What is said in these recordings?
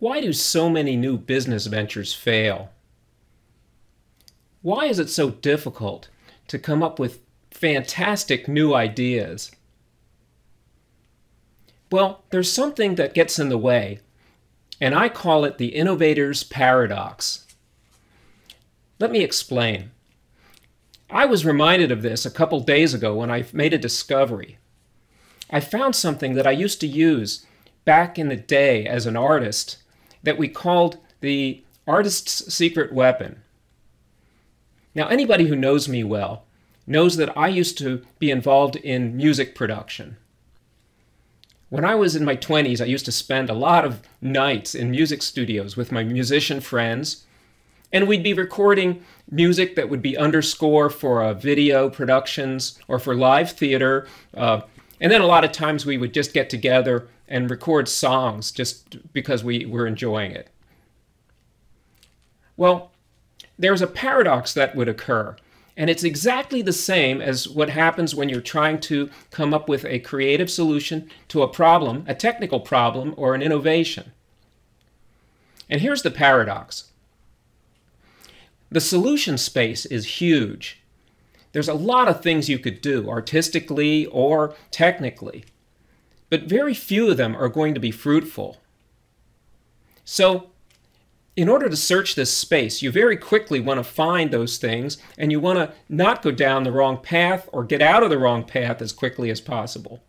Why do so many new business ventures fail? Why is it so difficult to come up with fantastic new ideas? Well, there's something that gets in the way, and I call it the innovator's paradox. Let me explain. I was reminded of this a couple days ago when I made a discovery. I found something that I used to use back in the day as an artist that we called the artist's secret weapon. Now, anybody who knows me well knows that I used to be involved in music production. When I was in my 20s, I used to spend a lot of nights in music studios with my musician friends, and we'd be recording music that would be underscore for video productions or for live theater. And then a lot of times we would just get together and record songs just because we were enjoying it. Well, there's a paradox that would occur, and it's exactly the same as what happens when you're trying to come up with a creative solution to a problem, a technical problem, or an innovation. And here's the paradox. The solution space is huge. There's a lot of things you could do, artistically or technically, but very few of them are going to be fruitful. So, in order to search this space, you very quickly want to find those things, and you want to not go down the wrong path or get out of the wrong path as quickly as possible.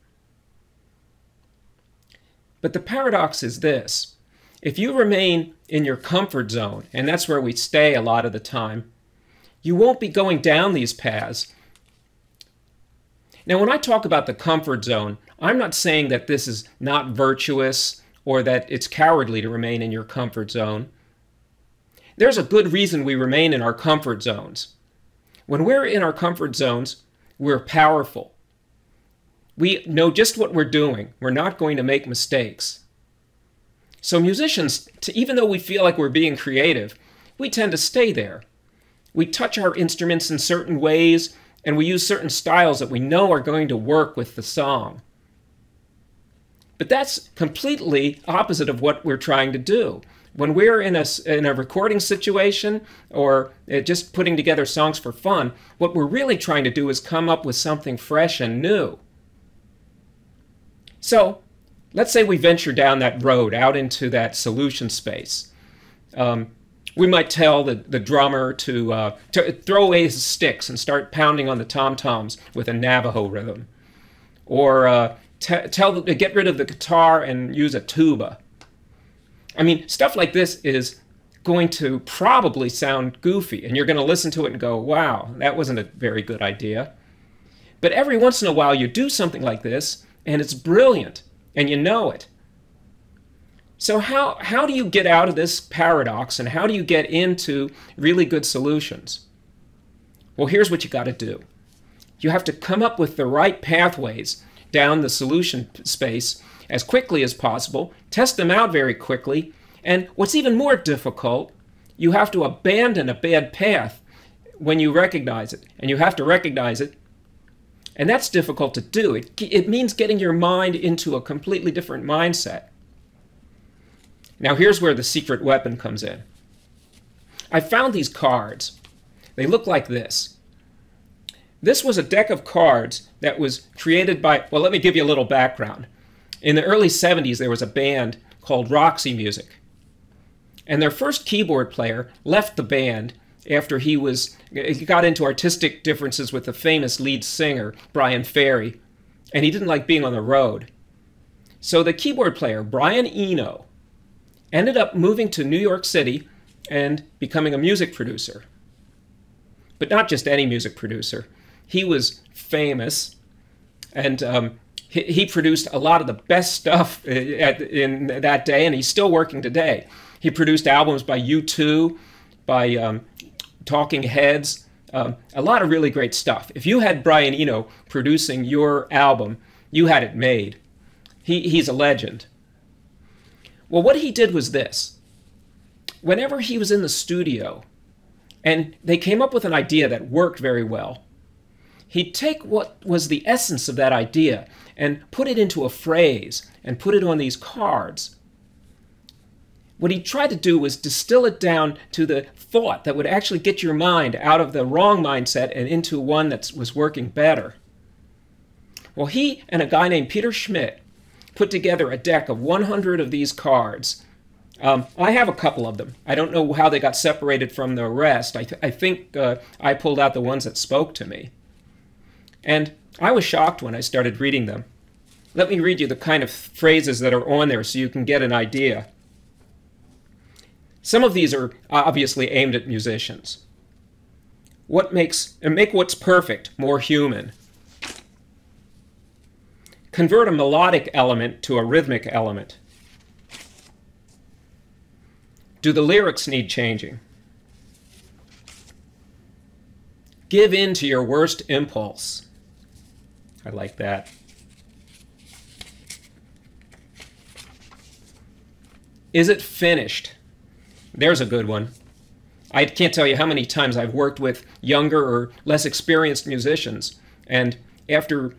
But the paradox is this. If you remain in your comfort zone, and that's where we stay a lot of the time, you won't be going down these paths. Now, when I talk about the comfort zone, I'm not saying that this is not virtuous or that it's cowardly to remain in your comfort zone. There's a good reason we remain in our comfort zones. When we're in our comfort zones, we're powerful. We know just what we're doing. We're not going to make mistakes. So musicians, even though we feel like we're being creative, we tend to stay there. We touch our instruments in certain ways, and we use certain styles that we know are going to work with the song. But that's completely opposite of what we're trying to do. When we're in a recording situation or just putting together songs for fun, what we're really trying to do is come up with something fresh and new. So let's say we venture down that road out into that solution space. We might tell the drummer to throw away his sticks and start pounding on the tom-toms with a Navajo rhythm. Or tell them to get rid of the guitar and use a tuba. I mean, stuff like this is going to probably sound goofy, and you're going to listen to it and go, wow, that wasn't a very good idea. But every once in a while you do something like this, and it's brilliant, and you know it. So how do you get out of this paradox, and how do you get into really good solutions? Well, here's what you got to do. You have to come up with the right pathways down the solution space as quickly as possible, test them out very quickly, and what's even more difficult, you have to abandon a bad path when you recognize it, and you have to recognize it, and that's difficult to do. It means getting your mind into a completely different mindset. Now here's where the secret weapon comes in. I found these cards. They look like this. This was a deck of cards that was created by, well, let me give you a little background. In the early 70s, there was a band called Roxy Music. And their first keyboard player left the band after he got into artistic differences with the famous lead singer, Brian Ferry, and he didn't like being on the road. So the keyboard player, Brian Eno, ended up moving to New York City and becoming a music producer. But not just any music producer. He was famous, and he produced a lot of the best stuff in that day, and he's still working today. He produced albums by U2, by Talking Heads, a lot of really great stuff. If you had Brian Eno producing your album, you had it made. He's a legend. Well, what he did was this. Whenever he was in the studio, and they came up with an idea that worked very well, he'd take what was the essence of that idea and put it into a phrase and put it on these cards. what he tried to do was distill it down to the thought that would actually get your mind out of the wrong mindset and into one that was working better. Well, he and a guy named Peter Schmidt put together a deck of 100 of these cards. I have a couple of them. I don't know how they got separated from the rest. I think I pulled out the ones that spoke to me. And I was shocked when I started reading them. Let me read you the kind of phrases that are on there so you can get an idea. Some of these are obviously aimed at musicians. Make what's perfect more human. Convert a melodic element to a rhythmic element. Do the lyrics need changing? Give in to your worst impulse. I like that. Is it finished? There's a good one. I can't tell you how many times I've worked with younger or less experienced musicians, and after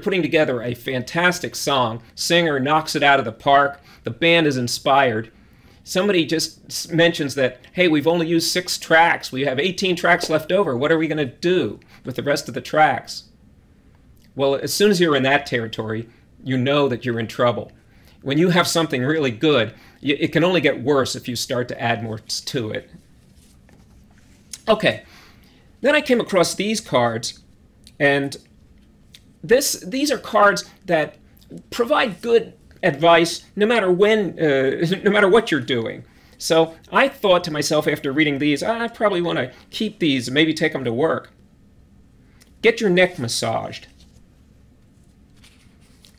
putting together a fantastic song, singer knocks it out of the park, the band is inspired, somebody just mentions that, hey, we've only used 6 tracks, we have 18 tracks left over, what are we going to do with the rest of the tracks? Well, as soon as you're in that territory, you know that you're in trouble. When you have something really good, it can only get worse if you start to add more to it. Okay, then I came across these cards, and these are cards that provide good advice no matter no matter what you're doing. So I thought to myself after reading these, I probably want to keep these and maybe take them to work. Get your neck massaged.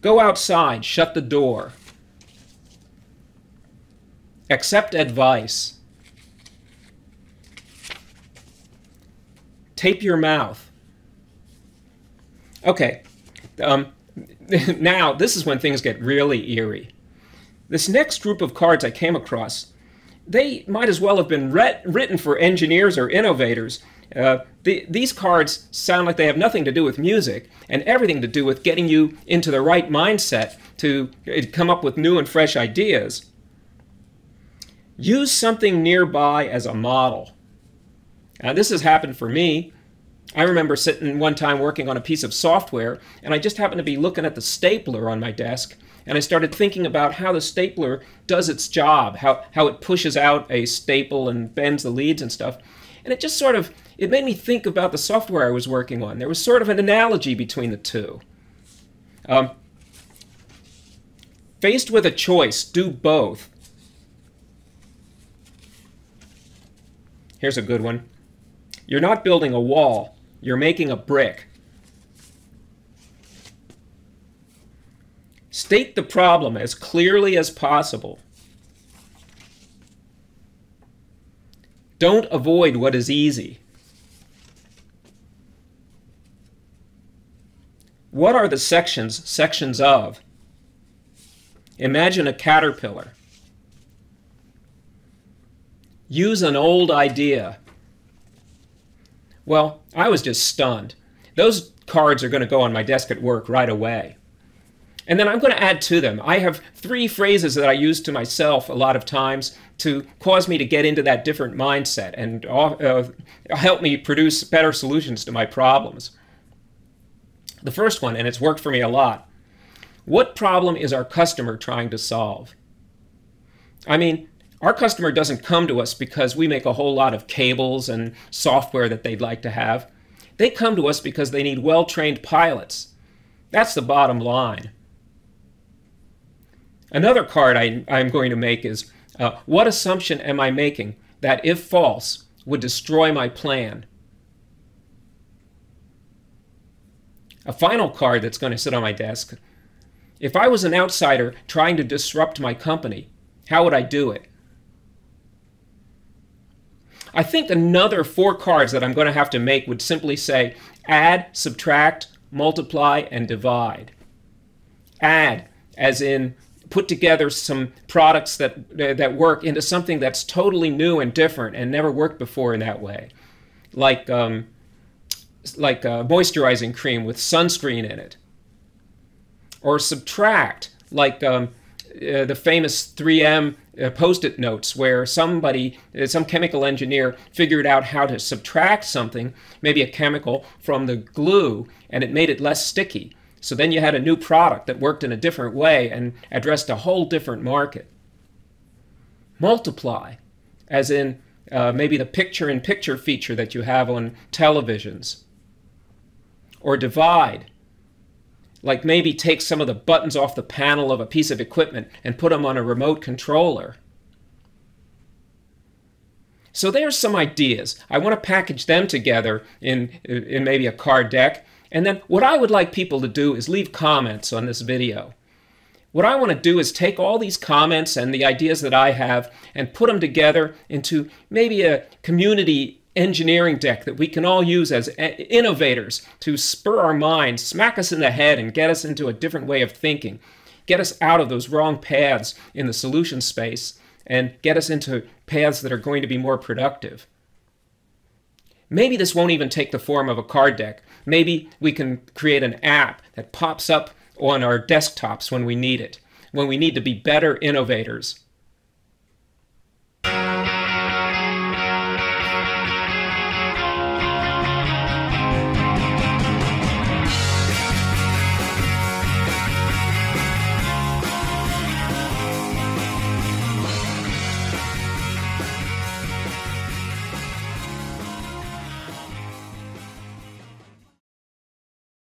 Go outside, shut the door. Accept advice. Tape your mouth. Okay, now this is when things get really eerie. This next group of cards I came across, they might as well have been written for engineers or innovators. These cards sound like they have nothing to do with music and everything to do with getting you into the right mindset to come up with new and fresh ideas. Use something nearby as a model. Now, this has happened for me. I remember sitting one time working on a piece of software, and I just happened to be looking at the stapler on my desk, and I started thinking about how the stapler does its job, how it pushes out a staple and bends the leads and stuff. And it just it made me think about the software I was working on. There was sort of an analogy between the two. Faced with a choice, do both. Here's a good one. You're not building a wall, you're making a brick. State the problem as clearly as possible. Don't avoid what is easy. What are the sections of? Imagine a caterpillar. Use an old idea. Well, I was just stunned. Those cards are going to go on my desk at work right away. And then I'm going to add to them. I have 3 phrases that I use to myself a lot of times to cause me to get into that different mindset and help me produce better solutions to my problems. The first one, and it's worked for me a lot. What problem is our customer trying to solve? I mean, our customer doesn't come to us because we make a whole lot of cables and software that they'd like to have. They come to us because they need well-trained pilots. That's the bottom line. Another card I'm going to make is, what assumption am I making that, if false, would destroy my plan? A final card that's going to sit on my desk. If I was an outsider trying to disrupt my company, how would I do it? I think another 4 cards that I'm going to have to make would simply say add, subtract, multiply, and divide. Add, as in put together some products that work into something that's totally new and different and never worked before in that way. Like moisturizing cream with sunscreen in it. Or subtract, like the famous 3M Post-it notes where somebody, some chemical engineer figured out how to subtract something, maybe a chemical, from the glue, and it made it less sticky. So then you had a new product that worked in a different way and addressed a whole different market. Multiply, as in maybe the picture-in-picture feature that you have on televisions. Or divide, like maybe take some of the buttons off the panel of a piece of equipment and put them on a remote controller. So there's some ideas. I want to package them together in maybe a card deck. And then what I would like people to do is leave comments on this video. What I want to do is take all these comments and the ideas that I have and put them together into maybe a community engineering deck that we can all use as innovators to spur our minds, smack us in the head, and get us into a different way of thinking, get us out of those wrong paths in the solution space, and get us into paths that are going to be more productive. Maybe this won't even take the form of a card deck. Maybe we can create an app that pops up on our desktops when we need it, when we need to be better innovators.